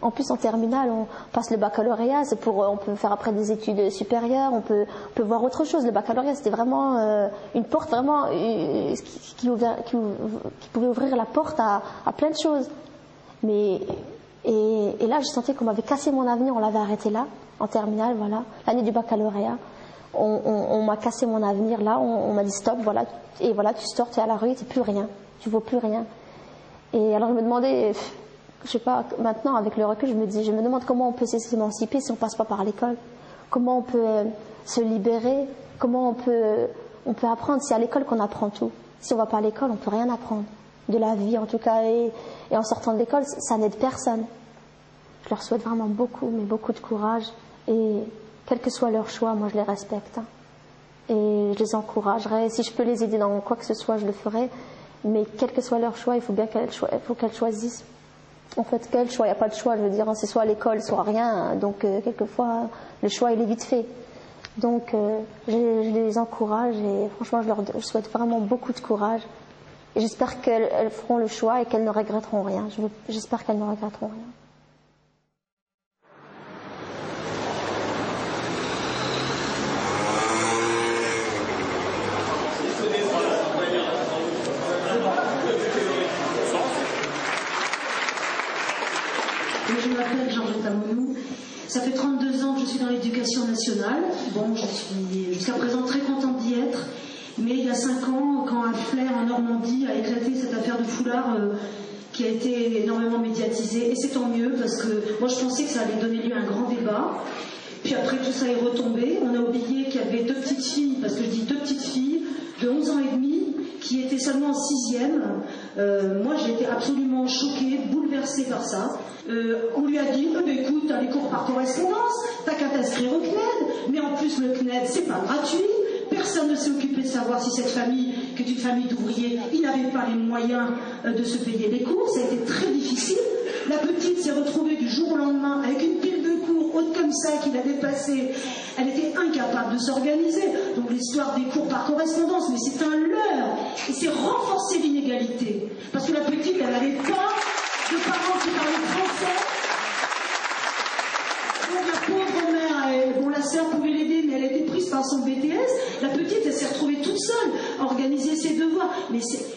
En plus, en terminale, on passe le baccalauréat, on peut faire après des études supérieures, on peut voir autre chose. Le baccalauréat, c'était vraiment une porte, vraiment, qui pouvait ouvrir la porte à plein de choses. Et là, je sentais qu'on m'avait cassé mon avenir, on l'avait arrêté là, en terminale, voilà, l'année du baccalauréat. On m'a cassé mon avenir là, on m'a dit stop, voilà, et voilà, tu sors, tu es à la rue, tu n'es plus rien, tu vaux plus rien. Et alors je me demandais, je sais pas, maintenant avec le recul, je me demande comment on peut s'émanciper si on passe pas par l'école, comment on peut se libérer, comment on peut apprendre, c'est à l'école qu'on apprend tout. Si on va pas à l'école, on peut rien apprendre, de la vie en tout cas, et en sortant de l'école, ça n'aide personne. Je leur souhaite vraiment beaucoup, mais beaucoup de courage, et quel que soit leur choix, moi je les respecte. Et je les encouragerai. Si je peux les aider dans quoi que ce soit, je le ferai. Mais quel que soit leur choix, il faut bien qu'elles choisissent. En fait, quel choix? Il n'y a pas de choix, je veux dire. C'est soit l'école, soit rien. Donc, quelquefois, le choix, il est vite fait. Donc, je les encourage et franchement, je souhaite vraiment beaucoup de courage. Et j'espère qu'elles feront le choix et qu'elles ne regretteront rien. J'espère qu'elles ne regretteront rien. Je m'appelle Georgette Amonou. Ça fait 32 ans que je suis dans l'éducation nationale. Bon, je suis jusqu'à présent très contente d'y être. Mais il y a 5 ans, quand un flair en Normandie a éclaté cette affaire de foulard qui a été énormément médiatisée, et c'est tant mieux parce que moi je pensais que ça allait donner lieu à un grand débat. Puis après tout ça est retombé. On a oublié qu'il y avait 2 petites filles, parce que je dis 2 petites filles de 11 ans et demi qui étaient seulement en 6e. Moi j'ai été absolument choquée, bouleversée par ça. On lui a dit, écoute, t'as les cours par correspondance, t'as qu'à t'inscrire au CNED, mais en plus le CNED c'est pas gratuit, personne ne s'est occupé de savoir si cette famille, qui est une famille d'ouvriers, ils n'avaient pas les moyens de se payer les cours, ça a été très difficile. La petite s'est retrouvée du jour au lendemain avec une pile de cours haute comme ça qu'il avait passé, elle était incapable de s'organiser, donc l'histoire des cours par correspondance, mais c'est un leurre, et c'est renforcer l'inégalité, parce que la petite, elle n'avait pas de parents qui parlaient français. Donc la pauvre mère, la sœur pouvait l'aider, mais elle a été prise par son BTS. La petite, elle s'est retrouvée toute seule à organiser ses devoirs.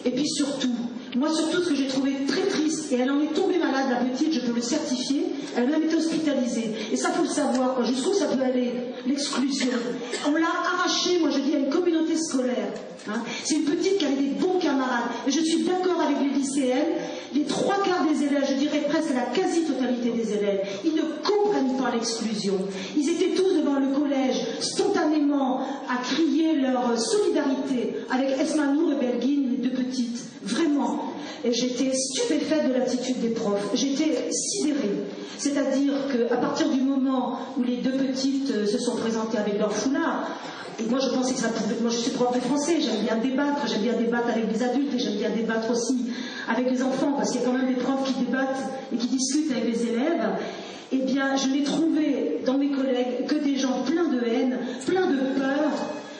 Et puis surtout, moi surtout ce que j'ai trouvé très triste, et elle en est tombée malade, la petite, je peux le certifier, elle a même été hospitalisée. Et ça, faut le savoir, jusqu'où ça peut aller, l'exclusion. On l'a arrachée, moi je dis, à une communauté scolaire. C'est une petite qui avait des bons camarades. Et je suis d'accord avec les lycéennes, les 3/4 des élèves, je dirais presque la quasi-totalité des élèves, ils ne comprennent pas l'exclusion. Ils étaient tous devant le collège, spontanément, à crier leur solidarité avec Esma Nour et Belguine, les 2 petites. Vraiment. Et j'étais stupéfaite de l'attitude des profs. J'étais sidérée. C'est-à-dire qu'à partir du moment où les 2 petites se sont présentées avec leur foulard, et moi je pensais que ça pouvait... Moi je suis prof de français, j'aime bien débattre avec des adultes, et j'aime bien débattre aussi avec les enfants, parce qu'il y a quand même des profs qui débattent et qui discutent avec les élèves. Eh bien, je n'ai trouvé dans mes collègues que des gens pleins de haine, pleins de peur,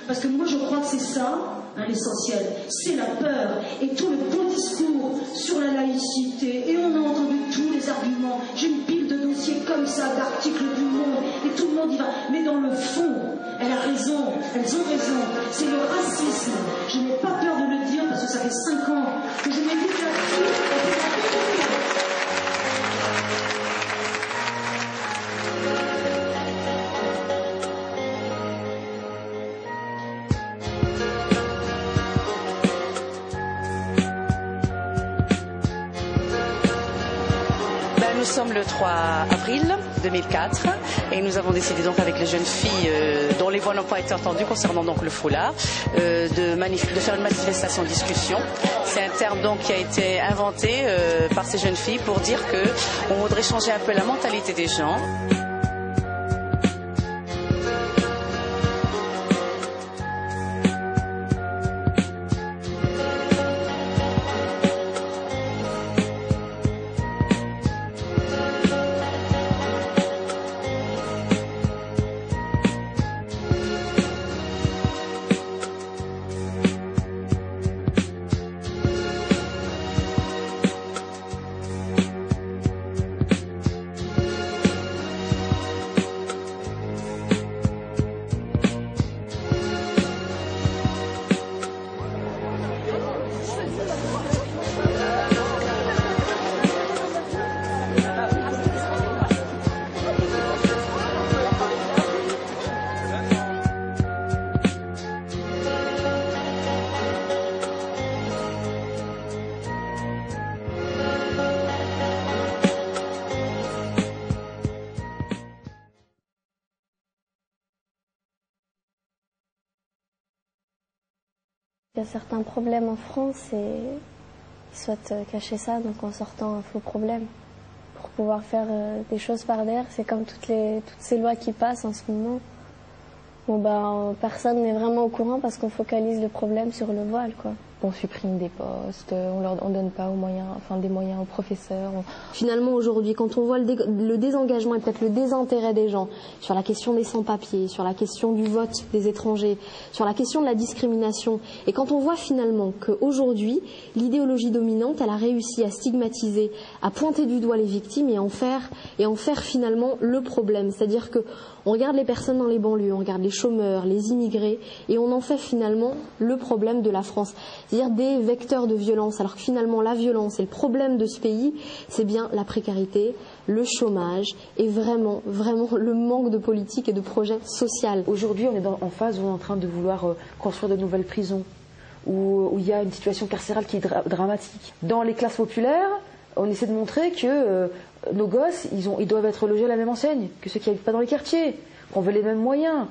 parce que moi je crois que c'est ça, l'essentiel, c'est la peur, et tout le beau discours sur la laïcité, et on a entendu tous les arguments, j'ai une pile de dossiers comme ça, d'articles du Monde, et tout le monde y va, mais dans le fond, elle a raison, elles ont raison, c'est le racisme. Je n'ai pas peur de le dire parce que ça fait 5 ans que je m'éduque là-dessus. Nous sommes le 3 avril 2004 et nous avons décidé donc avec les jeunes filles dont les voix n'ont pas été entendues concernant donc le foulard de faire une manifestation discussion. C'est un terme donc qui a été inventé par ces jeunes filles pour dire qu'on voudrait changer un peu la mentalité des gens. Il y a certains problèmes en France et ils souhaitent cacher ça, donc en sortant un faux problème pour pouvoir faire des choses par derrière. C'est comme toutes ces lois qui passent en ce moment. Bon, personne n'est vraiment au courant parce qu'on focalise le problème sur le voile, quoi. On supprime des postes, on donne pas des moyens aux professeurs. Finalement, aujourd'hui, quand on voit le désengagement et peut-être le désintérêt des gens sur la question des sans-papiers, sur la question du vote des étrangers, sur la question de la discrimination, et quand on voit finalement qu'aujourd'hui, l'idéologie dominante, elle a réussi à stigmatiser, à pointer du doigt les victimes et en faire finalement le problème. C'est-à-dire que on regarde les personnes dans les banlieues, on regarde les chômeurs, les immigrés, et on en fait finalement le problème de la France. C'est-à-dire des vecteurs de violence, alors que finalement la violence et le problème de ce pays, c'est bien la précarité, le chômage et vraiment le manque de politique et de projet social. Aujourd'hui, on est en phase où on est en train de vouloir construire de nouvelles prisons, où il y a une situation carcérale qui est dramatique. Dans les classes populaires, on essaie de montrer que nos gosses, ils doivent être logés à la même enseigne que ceux qui n'habitent pas dans les quartiers, qu'on veut les mêmes moyens,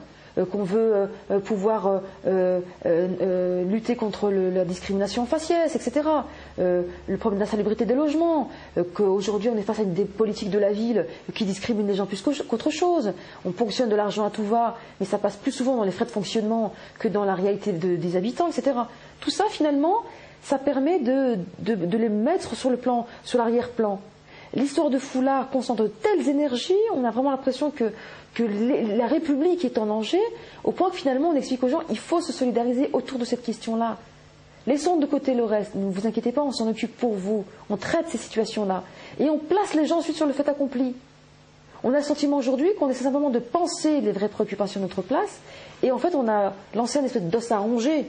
qu'on veut pouvoir lutter contre la discrimination faciès, etc. Le problème de l'insalubrité des logements, qu'aujourd'hui on est face à des politiques de la ville qui discriminent les gens plus qu'autre chose. On ponctionne de l'argent à tout va, mais ça passe plus souvent dans les frais de fonctionnement que dans la réalité des habitants, etc. Tout ça, finalement, ça permet de les mettre sur l'arrière-plan. L'histoire de Foulard concentre telles énergies, on a vraiment l'impression que la République est en danger, au point que finalement on explique aux gens qu'il faut se solidariser autour de cette question-là. Laissons de côté le reste, ne vous inquiétez pas, on s'en occupe pour vous, on traite ces situations-là. Et on place les gens ensuite sur le fait accompli. On a le sentiment aujourd'hui qu'on essaie simplement de penser les vraies préoccupations de notre place, et en fait on a lancé un espèce d'os à ronger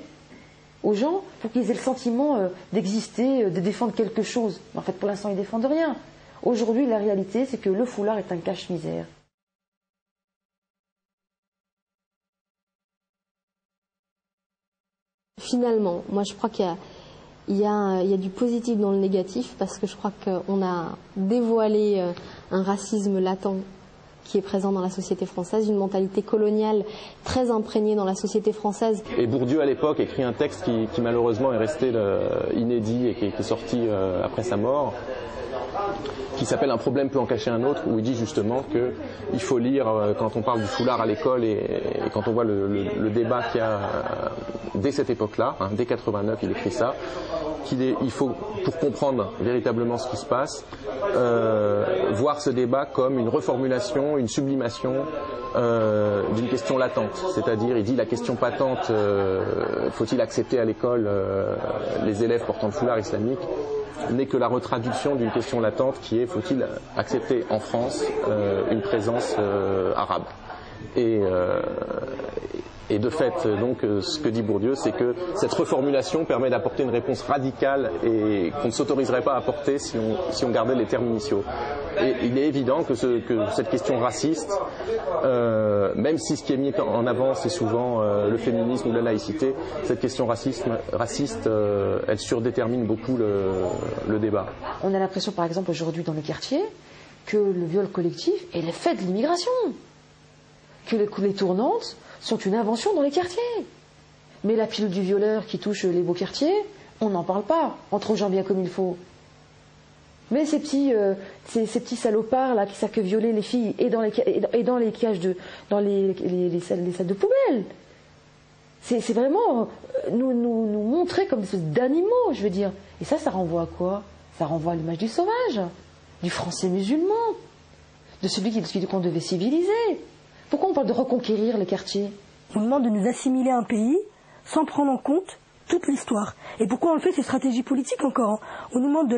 aux gens pour qu'ils aient le sentiment d'exister, de défendre quelque chose. Mais en fait pour l'instant ils ne défendent rien. Aujourd'hui, la réalité, c'est que le foulard est un cache-misère. Finalement, moi je crois qu'il y a du positif dans le négatif, parce que je crois qu'on a dévoilé un racisme latent qui est présent dans la société française, une mentalité coloniale très imprégnée dans la société française. Et Bourdieu, à l'époque, écrit un texte qui malheureusement est resté inédit et qui est sorti après sa mort, qui s'appelle « Un problème peut en cacher un autre », où il dit justement qu'il faut lire, quand on parle du foulard à l'école et quand on voit le débat qu'il y a dès cette époque-là, dès 89, il écrit ça, il faut, pour comprendre véritablement ce qui se passe, voir ce débat comme une reformulation, une sublimation d'une question latente. C'est-à-dire, il dit la question patente, faut-il accepter à l'école les élèves portant le foulard islamique, n'est que la retraduction d'une question latente qui est, faut-il accepter en France une présence arabe. Et de fait, donc, ce que dit Bourdieu, c'est que cette reformulation permet d'apporter une réponse radicale et qu'on ne s'autoriserait pas à apporter si on gardait les termes initiaux. Et il est évident que cette question raciste, même si ce qui est mis en avant, c'est souvent le féminisme ou la laïcité, cette question raciste, elle surdétermine beaucoup le débat. On a l'impression, par exemple, aujourd'hui dans les quartiers, que le viol collectif est l'effet de l'immigration, que les tournantes sont une invention dans les quartiers. Mais la pilule du violeur qui touche les beaux quartiers, on n'en parle pas, entre aux gens bien comme il faut. Mais ces petits salopards là qui savent que violer les filles et dans les cages dans les salles de poubelle, c'est vraiment nous montrer comme des espèces d'animaux, je veux dire. Et ça renvoie à quoi? Ça renvoie à l'image du sauvage, du français musulman, de celui qu'on devait civiliser. Pourquoi on parle de reconquérir les quartiers? On demande de nous assimiler à un pays sans prendre en compte toute l'histoire. Et pourquoi on le fait? C'est stratégie politique encore. On nous demande de